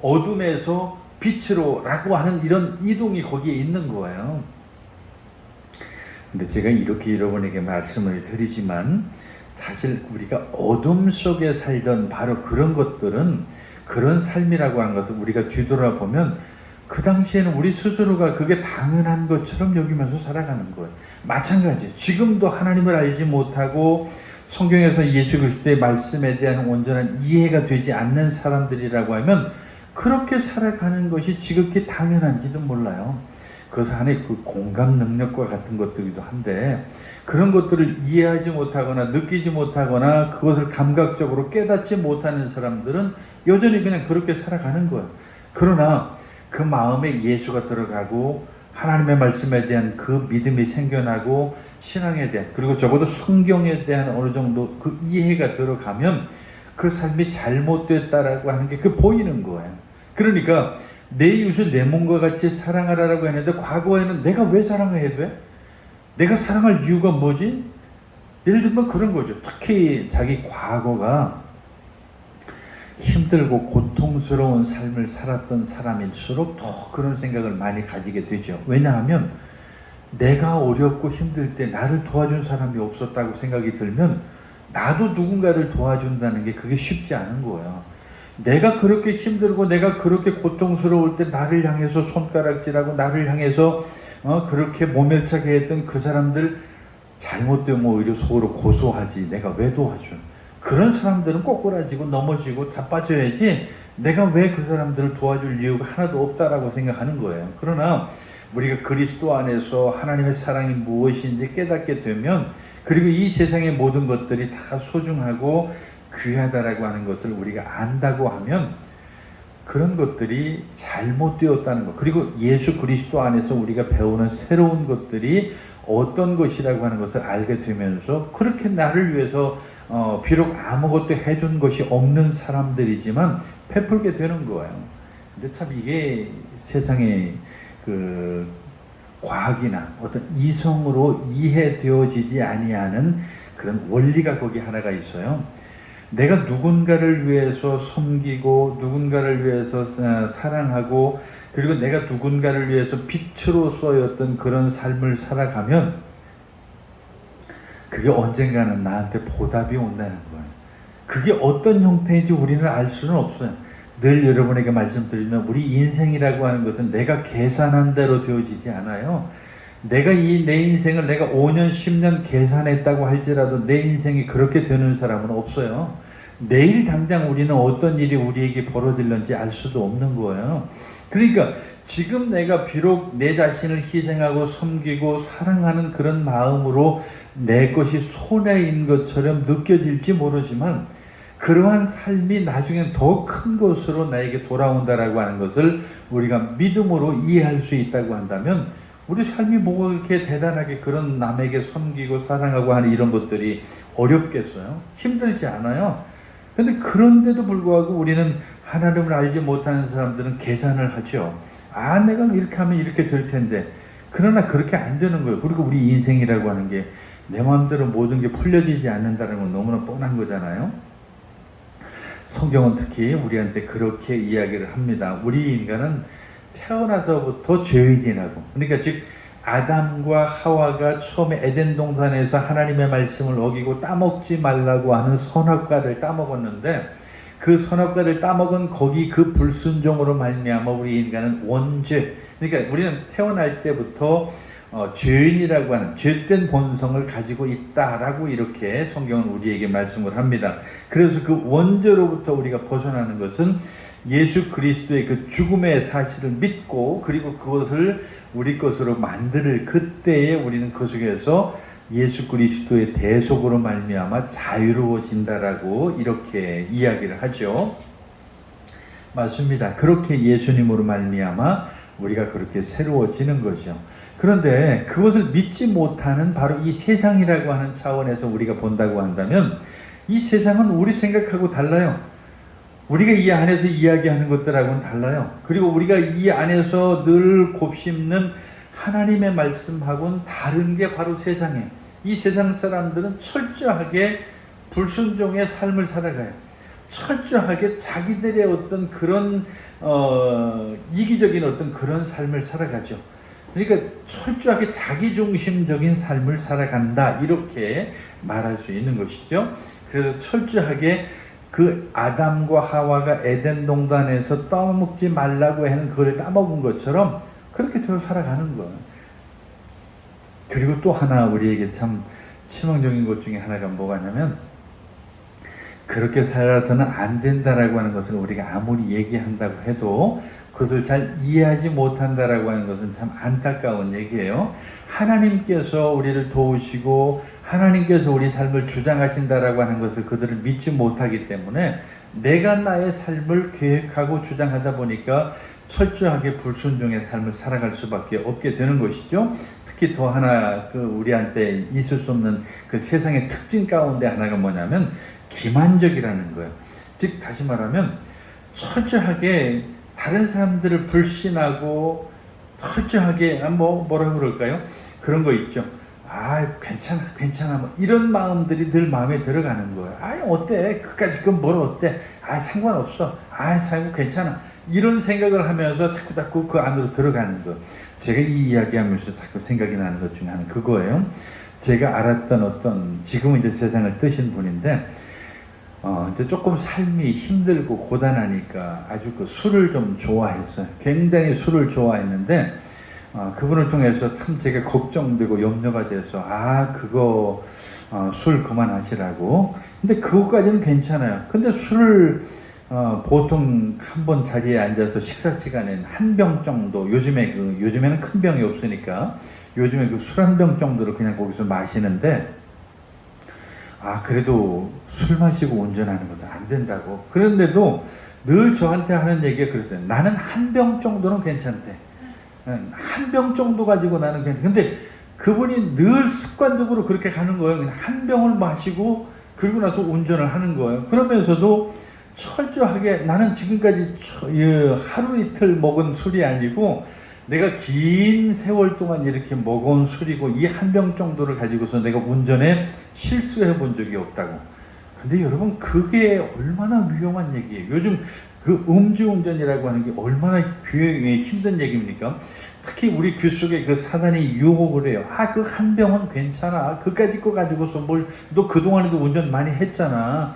어둠에서 빛으로 라고 하는 이런 이동이 거기에 있는 거예요. 근데 제가 이렇게 여러분에게 말씀을 드리지만 사실 우리가 어둠 속에 살던 바로 그런 것들은, 그런 삶이라고 하는 것을 우리가 뒤돌아보면 그 당시에는 우리 스스로가 그게 당연한 것처럼 여기면서 살아가는 거예요. 마찬가지, 지금도 하나님을 알지 못하고 성경에서 예수 그리스도의 말씀에 대한 온전한 이해가 되지 않는 사람들이라고 하면 그렇게 살아가는 것이 지극히 당연한지도 몰라요. 그것은 하나의 그 공감 능력과 같은 것들이기도 한데, 그런 것들을 이해하지 못하거나 느끼지 못하거나 그것을 감각적으로 깨닫지 못하는 사람들은 여전히 그냥 그렇게 살아가는 거예요. 그러나 그 마음에 예수가 들어가고 하나님의 말씀에 대한 그 믿음이 생겨나고 신앙에 대한, 그리고 적어도 성경에 대한 어느 정도 그 이해가 들어가면 그 삶이 잘못됐다라고 하는 게 그 보이는 거예요. 그러니까 내 이웃을 내 몸과 같이 사랑하라라고 했는데 과거에는 내가 왜 사랑해야 돼? 내가 사랑할 이유가 뭐지? 예를 들면 그런 거죠. 특히 자기 과거가 힘들고 고통스러운 삶을 살았던 사람일수록 더 그런 생각을 많이 가지게 되죠. 왜냐하면 내가 어렵고 힘들 때 나를 도와준 사람이 없었다고 생각이 들면 나도 누군가를 도와준다는 게 그게 쉽지 않은 거예요. 내가 그렇게 힘들고 내가 그렇게 고통스러울 때 나를 향해서 손가락질하고 나를 향해서 그렇게 모멸차게 했던 그 사람들 잘못되면 오히려 속으로 고소하지, 내가 왜 도와줘? 그런 사람들은 꼬꾸라지고 넘어지고 자빠져야지 내가 왜 그 사람들을 도와줄 이유가 하나도 없다라고 생각하는 거예요. 그러나 우리가 그리스도 안에서 하나님의 사랑이 무엇인지 깨닫게 되면, 그리고 이 세상의 모든 것들이 다 소중하고 귀하다라고 하는 것을 우리가 안다고 하면 그런 것들이 잘못되었다는 것, 그리고 예수 그리스도 안에서 우리가 배우는 새로운 것들이 어떤 것이라고 하는 것을 알게 되면서, 그렇게 나를 위해서 비록 아무것도 해준 것이 없는 사람들이지만 베풀게 되는 거예요. 근데 참 이게 세상의 그 과학이나 어떤 이성으로 이해되어지지 아니하는 그런 원리가 거기 하나가 있어요. 내가 누군가를 위해서 섬기고 누군가를 위해서 사랑하고, 그리고 내가 누군가를 위해서 빛으로서의 어떤 그런 삶을 살아가면 그게 언젠가는 나한테 보답이 온다는 거예요. 그게 어떤 형태인지 우리는 알 수는 없어요. 늘 여러분에게 말씀드리면 우리 인생이라고 하는 것은 내가 계산한 대로 되어지지 않아요. 내가 내 인생을 내가 5년, 10년 계산했다고 할지라도 내 인생이 그렇게 되는 사람은 없어요. 내일 당장 우리는 어떤 일이 우리에게 벌어질는지 알 수도 없는 거예요. 그러니까 지금 내가 비록 내 자신을 희생하고 섬기고 사랑하는 그런 마음으로 내 것이 손해인 것처럼 느껴질지 모르지만, 그러한 삶이 나중엔 더 큰 것으로 나에게 돌아온다라고 하는 것을 우리가 믿음으로 이해할 수 있다고 한다면, 우리 삶이 뭐가 이렇게 대단하게 그런 남에게 섬기고 사랑하고 하는 이런 것들이 어렵겠어요? 힘들지 않아요? 근데 그런데도 불구하고 우리는 하나님을 알지 못하는 사람들은 계산을 하죠. 아, 내가 이렇게 하면 이렇게 될 텐데. 그러나 그렇게 안 되는 거예요. 그리고 우리 인생이라고 하는 게 내 마음대로 모든 게 풀려지지 않는다는 건 너무나 뻔한 거잖아요. 성경은 특히 우리한테 그렇게 이야기를 합니다. 우리 인간은 태어나서부터 죄인이라고. 그러니까 즉 아담과 하와가 처음에 에덴 동산에서 하나님의 말씀을 어기고 따먹지 말라고 하는 선악과를 따먹었는데, 그 선악과를 따먹은 거기 그 불순종으로 말미암아 우리 인간은 원죄, 그러니까 우리는 태어날 때부터 죄인이라고 하는 죄된 본성을 가지고 있다라고 이렇게 성경은 우리에게 말씀을 합니다. 그래서 그 원죄로부터 우리가 벗어나는 것은 예수 그리스도의 그 죽음의 사실을 믿고, 그리고 그것을 우리 것으로 만들 그때에 우리는 그 속에서 예수 그리스도의 대속으로 말미암아 자유로워진다라고 이렇게 이야기를 하죠. 맞습니다. 그렇게 예수님으로 말미암아 우리가 그렇게 새로워지는 거죠. 그런데 그것을 믿지 못하는 바로 이 세상이라고 하는 차원에서 우리가 본다고 한다면, 이 세상은 우리 생각하고 달라요. 우리가 이 안에서 이야기하는 것들하고는 달라요. 그리고 우리가 이 안에서 늘 곱씹는 하나님의 말씀하고는 다른 게 바로 세상이에요. 이 세상 사람들은 철저하게 불순종의 삶을 살아가요. 철저하게 자기들의 어떤 그런 이기적인 어떤 그런 삶을 살아가죠. 그러니까 철저하게 자기중심적인 삶을 살아간다, 이렇게 말할 수 있는 것이죠. 그래서 철저하게 그 아담과 하와가 에덴 동산에서 따먹지 말라고 하는 그걸 따먹은 것처럼 그렇게 되어 살아가는 거예요. 그리고 또 하나 우리에게 참 치명적인 것 중에 하나가 뭐가냐면, 그렇게 살아서는 안 된다라고 하는 것을 우리가 아무리 얘기한다고 해도 그것을 잘 이해하지 못한다라고 하는 것은 참 안타까운 얘기예요. 하나님께서 우리를 도우시고 하나님께서 우리 삶을 주장하신다라고 하는 것을 그들을 믿지 못하기 때문에 내가 나의 삶을 계획하고 주장하다 보니까 철저하게 불순종의 삶을 살아갈 수밖에 없게 되는 것이죠. 특히 더 하나 우리한테 있을 수 없는 그 세상의 특징 가운데 하나가 뭐냐면 기만적이라는 거예요. 즉 다시 말하면 철저하게 다른 사람들을 불신하고 철저하게 뭐라 그럴까요? 그런 거 있죠. 아, 괜찮아 뭐 이런 마음들이 늘 마음에 들어가는 거예요. 아, 어때? 그까짓 건 뭘 어때? 아, 상관없어. 아, 괜찮아. 이런 생각을 하면서 자꾸 그 안으로 들어가는 거. 제가 이 이야기하면서 자꾸 생각이 나는 것 중에 하나는 그거예요. 제가 알았던 어떤, 지금은 이제 세상을 뜨신 분인데, 이제 조금 삶이 힘들고 고단하니까 아주 그 술을 좀 좋아했어요. 굉장히 술을 좋아했는데, 그분을 통해서 참 제가 걱정되고 염려가 돼서, 술 그만하시라고. 근데 그것까지는 괜찮아요. 근데 술을 보통 한 번 자리에 앉아서 식사 시간에는 한 병 정도, 요즘에는 큰 병이 없으니까 요즘에 그 술 한 병 정도를 그냥 거기서 마시는데, 그래도 술 마시고 운전하는 것은 안 된다고. 그런데도 늘 저한테 하는 얘기가 그랬어요. 나는 한 병 정도는 괜찮대. 한 병 정도 가지고 나는 괜찮대. 근데 그분이 늘 습관적으로 그렇게 가는 거예요. 그냥 한 병을 마시고 그리고 나서 운전을 하는 거예요. 그러면서도 철저하게 나는 지금까지 하루 이틀 먹은 술이 아니고 내가 긴 세월 동안 이렇게 먹은 술이고 이 한 병 정도를 가지고서 내가 운전에 실수해 본 적이 없다고. 근데 여러분, 그게 얼마나 위험한 얘기예요. 요즘 그 음주운전이라고 하는 게 얼마나 귀에 힘든 얘기입니까? 특히 우리 귀 속에 그 사단이 유혹을 해요. 그 한 병은 괜찮아. 그까짓 거 가지고서 너 그동안에도 운전 많이 했잖아.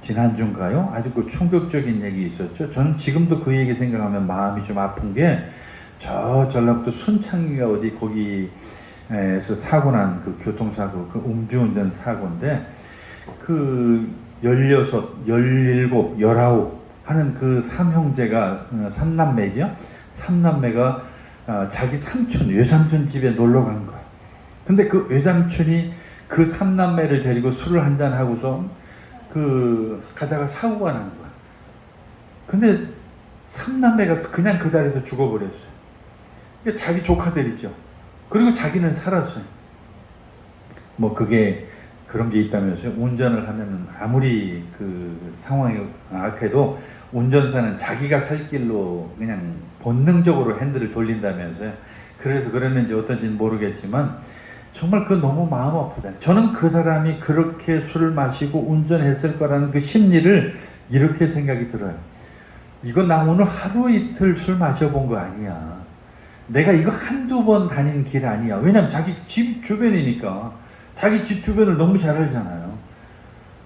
지난주인가요? 아주 그 충격적인 얘기 있었죠. 저는 지금도 그 얘기 생각하면 마음이 좀 아픈 게, 전라북도 순창리가 어디 거기에서 사고 난 그 교통사고, 그 음주운전 사고인데, 그 16, 17, 19 하는 그 삼형제가, 삼남매죠. 삼남매가 자기 삼촌, 외삼촌 집에 놀러 간 거예요. 근데 그 외삼촌이 그 삼남매를 데리고 술을 한잔 하고서 가다가 사고가 난 거야. 근데 삼남매가 그냥 그 자리에서 죽어버렸어요. 그러니까 자기 조카들이죠. 그리고 자기는 살았어요. 그게 그런 게 있다면서요. 운전을 하면 아무리 그 상황이 악해도 운전사는 자기가 살 길로 그냥 본능적으로 핸들을 돌린다면서요. 그래서 그랬는지 어떤지는 모르겠지만 정말 너무 마음 아프잖아요. 저는 그 사람이 그렇게 술을 마시고 운전했을 거라는 그 심리를 이렇게 생각이 들어요. 이거 나 오늘 하루 이틀 술 마셔본 거 아니야. 내가 이거 한두 번 다닌 길 아니야. 왜냐면 자기 집 주변이니까. 자기 집 주변을 너무 잘 알잖아요.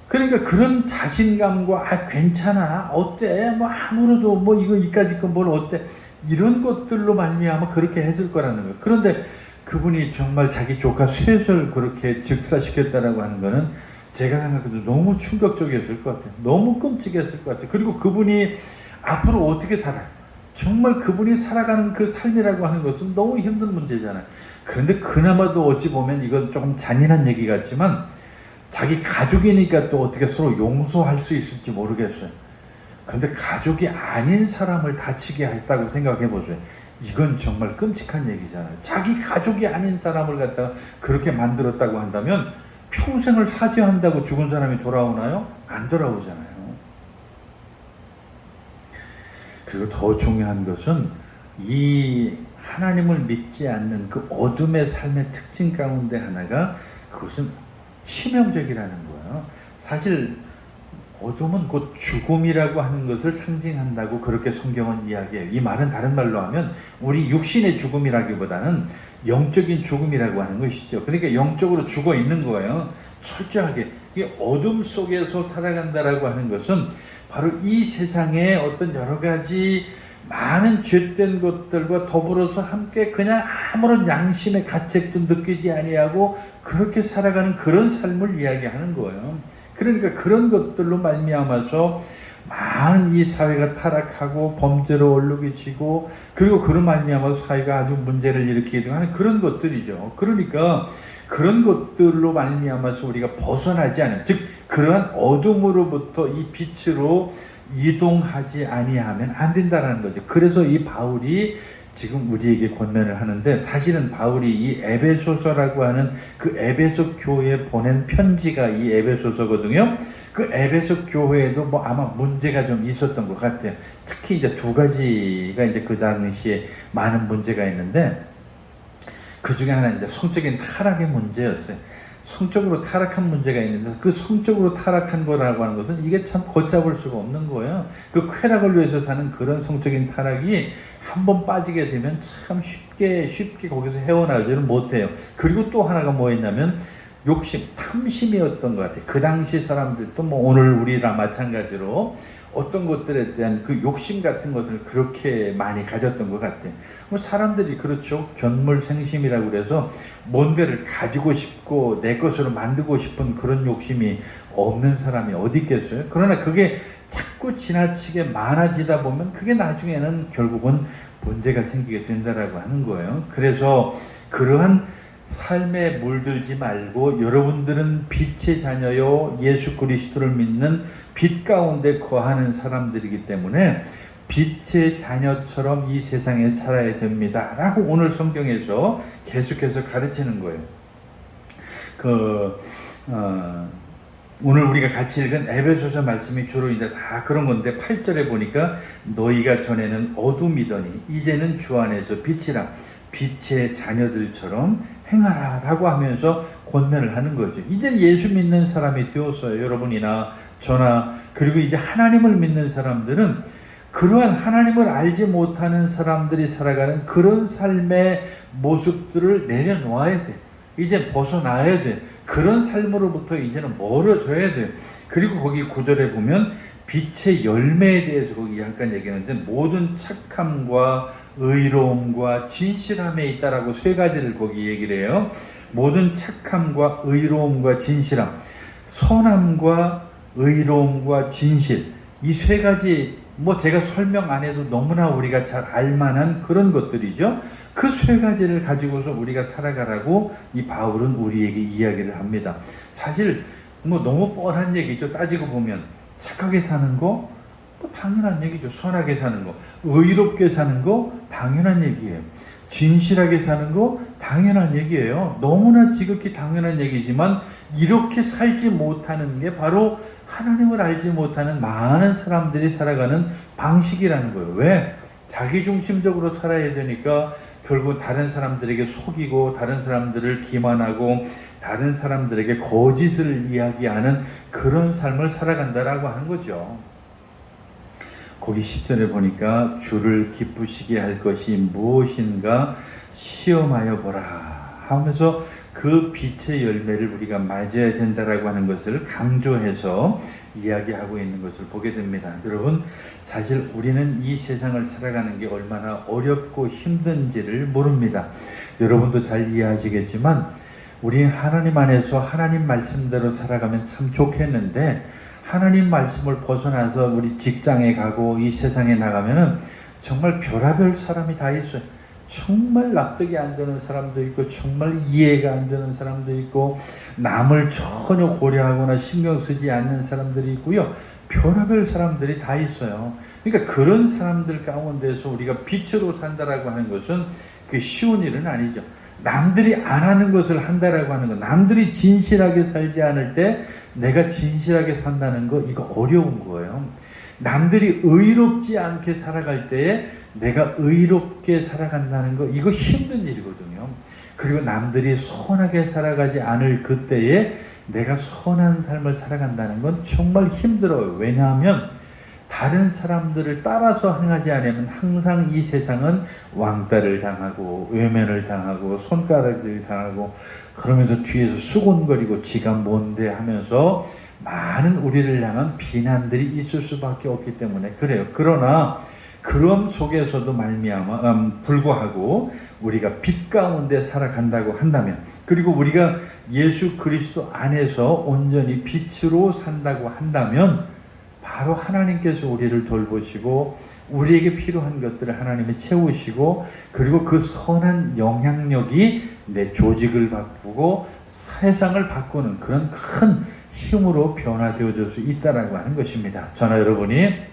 그러니까 그런 자신감과 괜찮아, 어때, 아무래도 이거 이까짓 건 뭘 어때, 이런 것들로 말미암아 그렇게 했을 거라는 거예요. 그런데 그분이 정말 자기 조카 셋을 그렇게 즉사시켰다라고 하는 거는 제가 생각해도 너무 충격적이었을 것 같아요. 너무 끔찍했을 것 같아요. 그리고 그분이 앞으로 어떻게 살아요? 정말 그분이 살아가는 그 삶이라고 하는 것은 너무 힘든 문제잖아요. 그런데 그나마도 어찌 보면 이건 조금 잔인한 얘기 같지만 자기 가족이니까 또 어떻게 서로 용서할 수 있을지 모르겠어요. 그런데 가족이 아닌 사람을 다치게 했다고 생각해 보세요. 이건 정말 끔찍한 얘기잖아요. 자기 가족이 아닌 사람을 갖다가 그렇게 만들었다고 한다면 평생을 사죄한다고 죽은 사람이 돌아오나요? 안 돌아오잖아요. 그리고 더 중요한 것은 이 하나님을 믿지 않는 그 어둠의 삶의 특징 가운데 하나가 그것은 치명적이라는 거예요. 사실 어둠은 곧 죽음이라고 하는 것을 상징한다고 그렇게 성경은 이야기해요. 이 말은 다른 말로 하면 우리 육신의 죽음이라기보다는 영적인 죽음이라고 하는 것이죠. 그러니까 영적으로 죽어 있는 거예요. 철저하게. 이 어둠 속에서 살아간다라고 하는 것은 바로 이 세상의 어떤 여러 가지 많은 죄된 것들과 더불어서 함께 그냥 아무런 양심의 가책도 느끼지 아니하고 그렇게 살아가는 그런 삶을 이야기하는 거예요. 그러니까 그런 것들로 말미암아서 많은 이 사회가 타락하고 범죄로 얼룩이지고 그리고 그런 말미암아서 사회가 아주 문제를 일으키게 하는 그런 것들이죠. 그러니까 그런 것들로 말미암아서 우리가 벗어나지 않은, 즉 그러한 어둠으로부터 이 빛으로 이동하지 아니하면 안 된다는 거죠. 그래서 이 바울이 지금 우리에게 권면을 하는데, 사실은 바울이 이 에베소서라고 하는 그 에베소 교회에 보낸 편지가 이 에베소서거든요. 그 에베소 교회에도 아마 문제가 좀 있었던 것 같아요. 특히 이제 두 가지가 이제 그 당시에 많은 문제가 있는데, 그 중에 하나는 이제 성적인 타락의 문제였어요. 성적으로 타락한 문제가 있는데 그 성적으로 타락한 거라고 하는 것은 이게 참 걷잡을 수가 없는 거예요. 그 쾌락을 위해서 사는 그런 성적인 타락이 한번 빠지게 되면 참 쉽게 거기서 헤어나오지를 못해요. 그리고 또 하나가 뭐였냐면 욕심, 탐심이었던 것 같아요. 그 당시 사람들도 오늘 우리랑 마찬가지로 어떤 것들에 대한 그 욕심 같은 것을 그렇게 많이 가졌던 것 같아요. 사람들이 그렇죠. 견물생심이라고 그래서 뭔가를 가지고 싶고 내 것으로 만들고 싶은 그런 욕심이 없는 사람이 어디 있겠어요? 그러나 그게 자꾸 지나치게 많아지다 보면 그게 나중에는 결국은 문제가 생기게 된다라고 하는 거예요. 그래서 그러한 삶에 물들지 말고 여러분들은 빛의 자녀요 예수 그리스도를 믿는 빛 가운데 거하는 사람들이기 때문에 빛의 자녀처럼 이 세상에 살아야 됩니다 라고 오늘 성경에서 계속해서 가르치는 거예요. 오늘 우리가 같이 읽은 에베소서 말씀이 주로 이제 다 그런 건데 8절에 보니까 너희가 전에는 어둠이더니 이제는 주 안에서 빛이라 빛의 자녀들처럼 행하라 라고 하면서 권면을 하는 거죠. 이제 예수 믿는 사람이 되었어요. 여러분이나 저나. 그리고 이제 하나님을 믿는 사람들은 그러한 하나님을 알지 못하는 사람들이 살아가는 그런 삶의 모습들을 내려놓아야 돼. 이제 벗어나야 돼. 그런 삶으로부터 이제는 멀어져야 돼. 그리고 거기 9절에 보면 빛의 열매에 대해서 거기 잠깐 얘기하는데 모든 착함과 의로움과 진실함에 있다라고 세 가지를 거기 얘기를 해요. 모든 착함과 의로움과 진실함, 선함과 의로움과 진실, 이 세 가지 뭐 제가 설명 안 해도 너무나 우리가 잘 알만한 그런 것들이죠. 그 세 가지를 가지고서 우리가 살아가라고 이 바울은 우리에게 이야기를 합니다. 사실 뭐 너무 뻔한 얘기죠. 따지고 보면 착하게 사는 거 뭐 당연한 얘기죠. 선하게 사는 거, 의롭게 사는 거 당연한 얘기예요. 진실하게 사는 거 당연한 얘기예요. 너무나 지극히 당연한 얘기지만 이렇게 살지 못하는 게 바로 하나님을 알지 못하는 많은 사람들이 살아가는 방식이라는 거예요. 왜? 자기중심적으로 살아야 되니까 결국 다른 사람들에게 속이고 다른 사람들을 기만하고 다른 사람들에게 거짓을 이야기하는 그런 삶을 살아간다라고 하는 거죠. 거기 10절에 보니까 주를 기쁘시게 할 것이 무엇인가 시험하여 보라 하면서 그 빛의 열매를 우리가 맞아야 된다라고 하는 것을 강조해서 이야기하고 있는 것을 보게 됩니다. 여러분, 사실 우리는 이 세상을 살아가는 게 얼마나 어렵고 힘든지를 모릅니다. 여러분도 잘 이해하시겠지만 우리 하나님 안에서 하나님 말씀대로 살아가면 참 좋겠는데 하나님 말씀을 벗어나서 우리 직장에 가고 이 세상에 나가면은 정말 별의별 사람이 다 있어요. 정말 납득이 안 되는 사람도 있고 정말 이해가 안 되는 사람도 있고 남을 전혀 고려하거나 신경 쓰지 않는 사람들이 있고요. 별의별 사람들이 다 있어요. 그러니까 그런 사람들 가운데서 우리가 빛으로 산다라고 하는 것은 그 쉬운 일은 아니죠. 남들이 안 하는 것을 한다라고 하는 거, 남들이 진실하게 살지 않을 때 내가 진실하게 산다는 거, 이거 어려운 거예요. 남들이 의롭지 않게 살아갈 때에 내가 의롭게 살아간다는 거, 이거 힘든 일이거든요. 그리고 남들이 선하게 살아가지 않을 그때에 내가 선한 삶을 살아간다는 건 정말 힘들어요. 왜냐하면 다른 사람들을 따라서 행하지 않으면 항상 이 세상은 왕따를 당하고 외면을 당하고 손가락질 당하고 그러면서 뒤에서 수군거리고 지가 뭔데 하면서 많은 우리를 향한 비난들이 있을 수밖에 없기 때문에 그래요. 그러나 그런 속에서도 불구하고 우리가 빛 가운데 살아간다고 한다면, 그리고 우리가 예수 그리스도 안에서 온전히 빛으로 산다고 한다면 바로 하나님께서 우리를 돌보시고 우리에게 필요한 것들을 하나님이 채우시고, 그리고 그 선한 영향력이 내 조직을 바꾸고 세상을 바꾸는 그런 큰 힘으로 변화되어질 수 있다라고 하는 것입니다. 저나 여러분이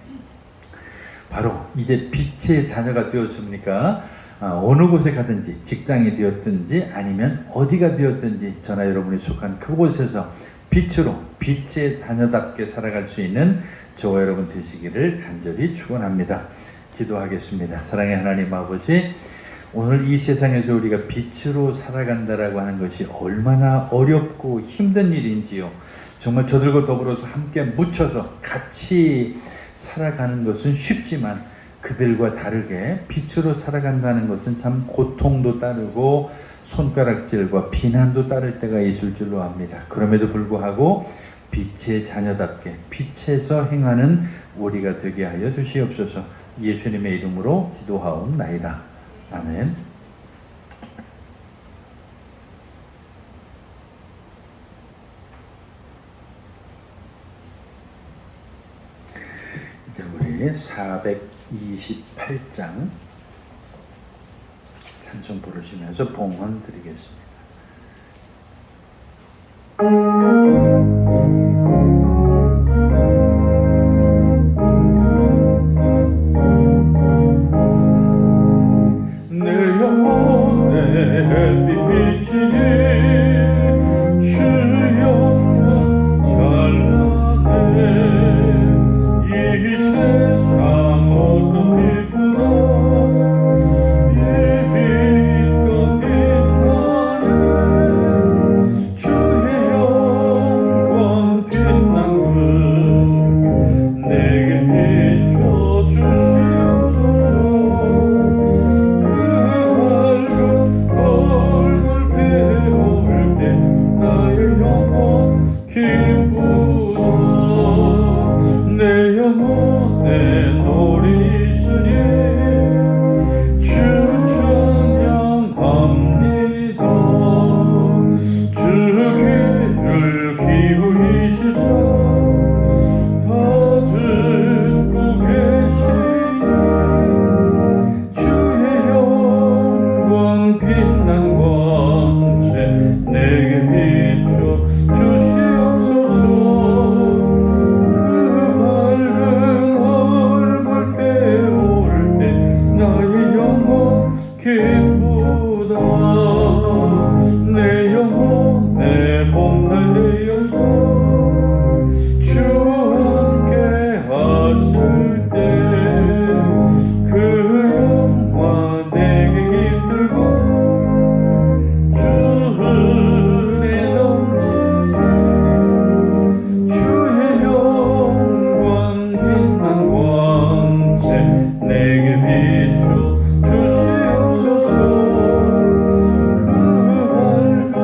바로 이제 빛의 자녀가 되었습니까? 어느 곳에 가든지, 직장이 되었든지 아니면 어디가 되었든지 저나 여러분이 속한 그곳에서 빛으로 빛의 자녀답게 살아갈 수 있는 저와 여러분 되시기를 간절히 축원합니다. 기도하겠습니다. 사랑의 하나님 아버지, 오늘 이 세상에서 우리가 빛으로 살아간다라고 하는 것이 얼마나 어렵고 힘든 일인지요. 정말 저들과 더불어서 함께 묻혀서 같이 살아가는 것은 쉽지만 그들과 다르게 빛으로 살아간다는 것은 참 고통도 따르고 손가락질과 비난도 따를 때가 있을 줄로 압니다. 그럼에도 불구하고 빛의 자녀답게 빛에서 행하는 우리가 되게 하여 주시옵소서. 예수님의 이름으로 기도하옵나이다. 아멘. 우리 428장 찬송 부르시면서 봉헌 드리겠습니다. 내 영혼에 햇빛 비치니 주 영광 찬란해. 이 세상 어떤 빛보다 이 빛과 빛나네. 주의 영광 빛난 것 내게 비춰주시옵소서. 그 밝은 얼굴 배울 때 나의 영혼 기쁘다. 내 영혼에 놀이 있으니 주 찬양합니다. 주 귀를 기울이시사 다 듣고 계시니 주의 영광 빛난 광채 내게 비춰 주시옵소서. 그 밝은 얼굴 배울 때 나의 영혼 기쁘다. 내 영혼에 봄날 되어서 주 함께 하실 때 그 영광 내게 깃들고 주 은혜 넘치네. 주의 영광 빛난 광채 내게 비춰 주시옵소서. 그 밝은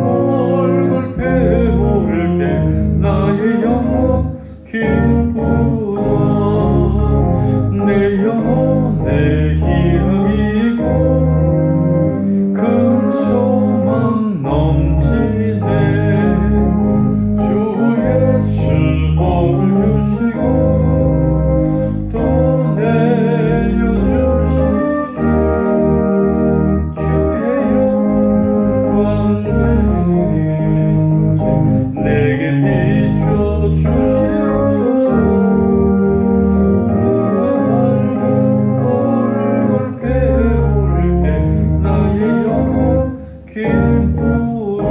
얼굴 배울 때 나의 영혼 기쁘다. 내 영혼에 희망이 있고 큰 소망 넘치네. 주 예수 복을 주시고 또 내려주시니 주의 영광 내게 비춰 주시옵소서. 그 밝은 얼굴 배울 때 나의 영혼 기쁘다.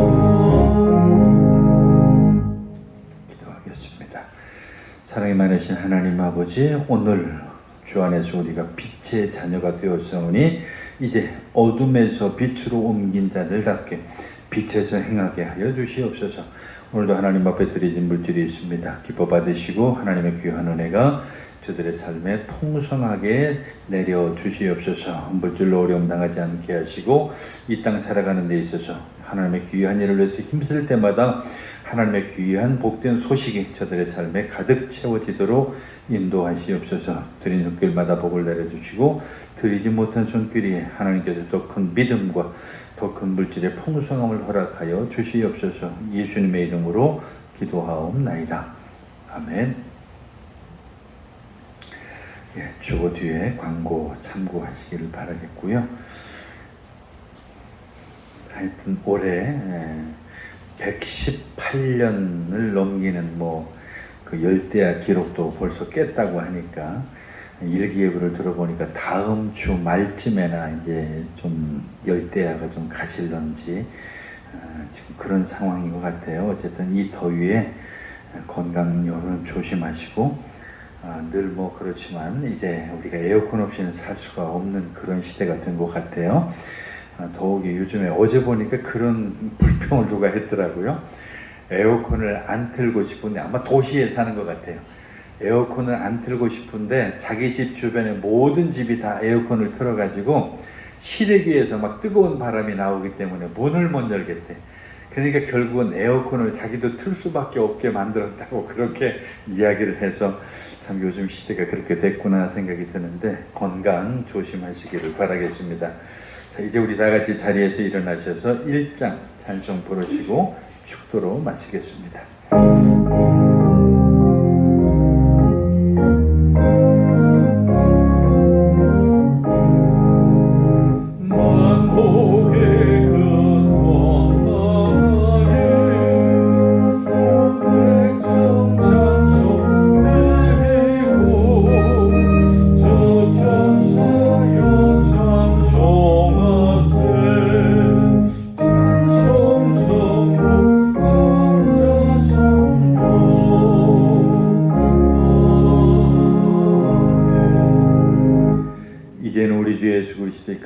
기도하겠습니다. 사랑이 많으신 하나님 아버지, 오늘 주 안에서 우리가 빛의 자녀가 되었사오니 이제 어둠에서 빛으로 옮긴 자들답게 빛에서 행하게 하여 주시옵소서. 오늘도 하나님 앞에 드리진 물질이 있습니다. 기뻐 받으시고 하나님의 귀한 은혜가 저들의 삶에 풍성하게 내려 주시옵소서. 물질로 어려움 당하지 않게 하시고 이 땅 살아가는 데 있어서 하나님의 귀한 일을 위해서 힘쓸 때마다 하나님의 귀한 복된 소식이 저들의 삶에 가득 채워지도록 인도하시옵소서. 드린 손길마다 복을 내려주시고 드리지 못한 손길이 하나님께서 더 큰 믿음과 더 큰 물질의 풍성함을 허락하여 주시옵소서. 예수님의 이름으로 기도하옵나이다. 아멘. 예, 주어 뒤에 광고 참고하시기를 바라겠고요. 하여튼 올해 118년을 넘기는 그 열대야 기록도 벌써 깼다고 하니까 일기예보를 들어보니까 다음 주 말쯤에나 이제 좀 열대야가 좀 가실런지 지금 그런 상황인 것 같아요. 어쨌든 이 더위에 건강요는 조심하시고 늘 그렇지만 이제 우리가 에어컨 없이는 살 수가 없는 그런 시대가 된 것 같아요. 더욱이 요즘에 어제 보니까 그런 불평을 누가 했더라고요. 에어컨을 안 틀고 싶은데 아마 도시에 사는 것 같아요. 에어컨을 안 틀고 싶은데 자기 집 주변에 모든 집이 다 에어컨을 틀어가지고 실외기에서 막 뜨거운 바람이 나오기 때문에 문을 못 열겠대. 그러니까 결국은 에어컨을 자기도 틀 수밖에 없게 만들었다고 그렇게 이야기를 해서 참 요즘 시대가 그렇게 됐구나 생각이 드는데 건강 조심하시기를 바라겠습니다. 자, 이제 우리 다 같이 자리에서 일어나셔서 1장 찬송 부르시고 축도로 마치겠습니다.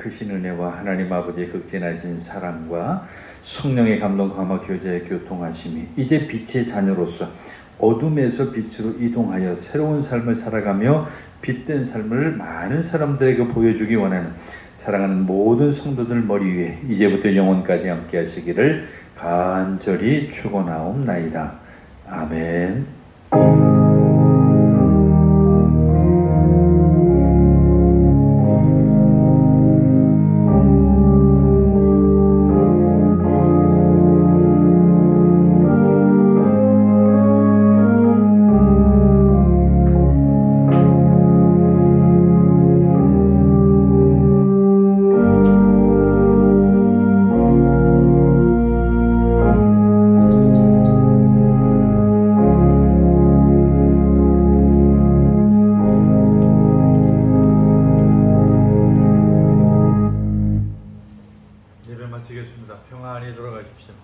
크신 은혜와 하나님 아버지의 극진하신 사랑과 성령의 감동 감화 교제의 교통하심이 이제 빛의 자녀로서 어둠에서 빛으로 이동하여 새로운 삶을 살아가며 빛된 삶을 많은 사람들에게 보여주기 원하는 사랑하는 모든 성도들 머리 위에 이제부터 영원까지 함께 하시기를 간절히 축원하옵나이다. 아멘. 예배 마치겠습니다. 평안히 돌아가십시오.